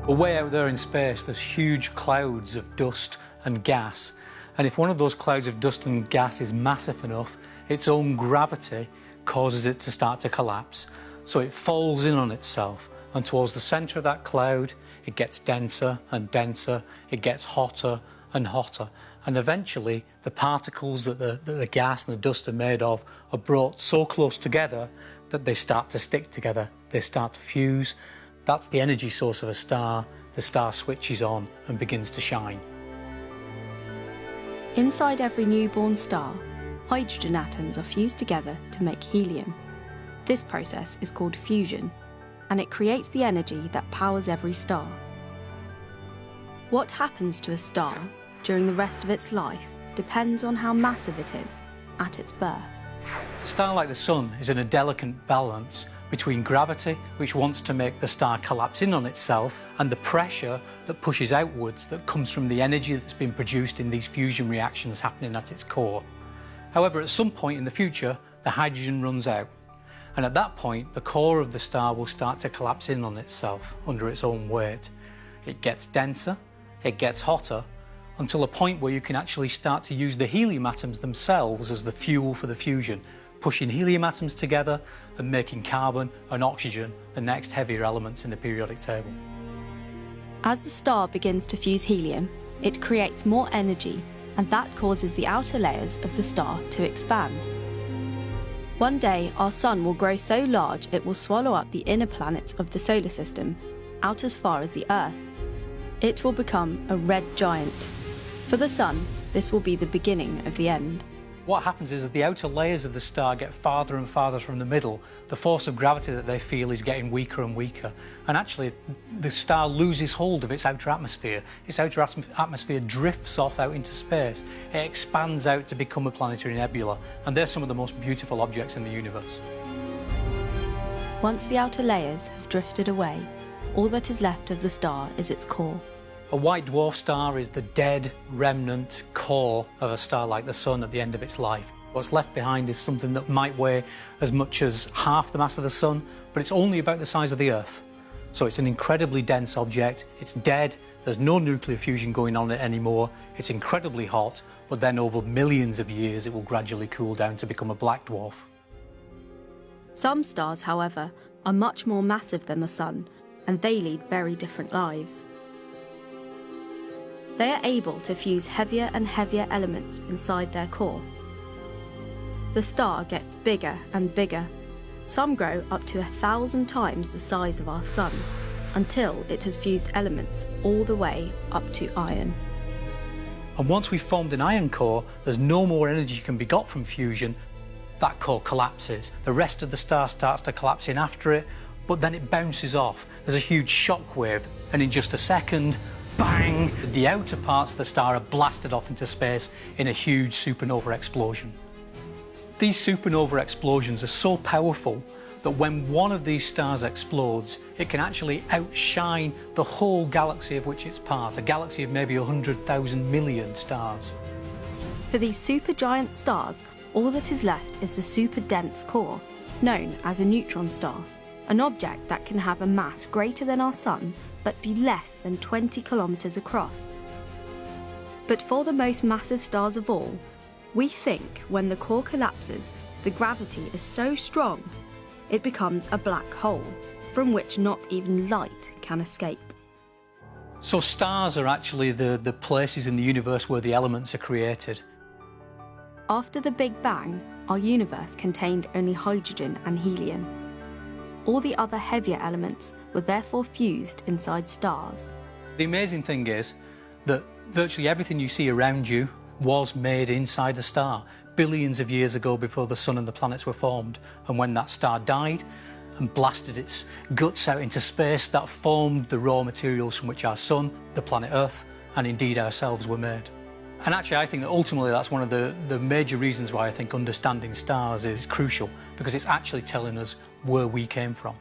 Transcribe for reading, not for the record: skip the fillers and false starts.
But way out there in space, there's huge clouds of dust and gas. And if one of those clouds of dust and gas is massive enough, its own gravity causes it to start to collapse. So it falls in on itself, and towards the centre of that cloud, it gets denser and denser, it gets hotter and hotter. And eventually, the particles that the gas and the dust are made of are brought so close together that they start to stick together, they start to fuse. That's the energy source of a star. The star switches on and begins to shine. Inside every newborn star, hydrogen atoms are fused together to make helium. This process is called fusion, and it creates the energy that powers every star. What happens to a star during the rest of its life depends on how massive it is at its birth. A star like the Sun is in a delicate balance between gravity, which wants to make the star collapse in on itself, and the pressure that pushes outwards that comes from the energy that's been produced in these fusion reactions happening at its core. However, at some point in the future, the hydrogen runs out. And at that point, the core of the star will start to collapse in on itself under its own weight. It gets denser, it gets hotter, until a point where you can actually start to use the helium atoms themselves as the fuel for the fusion, pushing helium atoms together and making carbon and oxygen the next heavier elements in the periodic table. As the star begins to fuse helium, it creates more energy, and that causes the outer layers of the star to expand. One day, our sun will grow so large it will swallow up the inner planets of the solar system, out as far as the Earth. It will become a red giant. For the sun, this will be the beginning of the end. What happens is, as the outer layers of the star get farther and farther from the middle, the force of gravity that they feel is getting weaker and weaker. And actually, the star loses hold of its outer atmosphere. Its outer atmosphere drifts off out into space. It expands out to become a planetary nebula. And they're some of the most beautiful objects in the universe. Once the outer layers have drifted away, all that is left of the star is its core. A white dwarf star is the dead remnant core of a star like the Sun at the end of its life. What's left behind is something that might weigh as much as half the mass of the Sun, but it's only about the size of the Earth. So it's an incredibly dense object, it's dead, there's no nuclear fusion going on in it anymore, it's incredibly hot, but then over millions of years it will gradually cool down to become a black dwarf. Some stars, however, are much more massive than the Sun, and they lead very different lives. They are able to fuse heavier and heavier elements inside their core. The star gets bigger and bigger. Some grow up to 1,000 times the size of our Sun, until it has fused elements all the way up to iron. And once we've formed an iron core, there's no more energy can be got from fusion. That core collapses. The rest of the star starts to collapse in after it, but then it bounces off. There's a huge shock wave, and in just a second, bang! The outer parts of the star are blasted off into space in a huge supernova explosion. These supernova explosions are so powerful that when one of these stars explodes, it can actually outshine the whole galaxy of which it's part, a galaxy of maybe 100,000 million stars. For these supergiant stars, all that is left is the super-dense core, known as a neutron star, an object that can have a mass greater than our Sun, but be less than 20 kilometers across. But for the most massive stars of all, we think when the core collapses, the gravity is so strong, it becomes a black hole, from which not even light can escape. So stars are actually the places in the universe where the elements are created. After the Big Bang, our universe contained only hydrogen and helium. All the other heavier elements were therefore fused inside stars. The amazing thing is that virtually everything you see around you was made inside a star billions of years ago, before the Sun and the planets were formed. And when that star died and blasted its guts out into space, that formed the raw materials from which our Sun, the planet Earth, and indeed ourselves were made. And actually, I think that ultimately that's one of the major reasons why I think understanding stars is crucial, because it's actually telling us where we came from.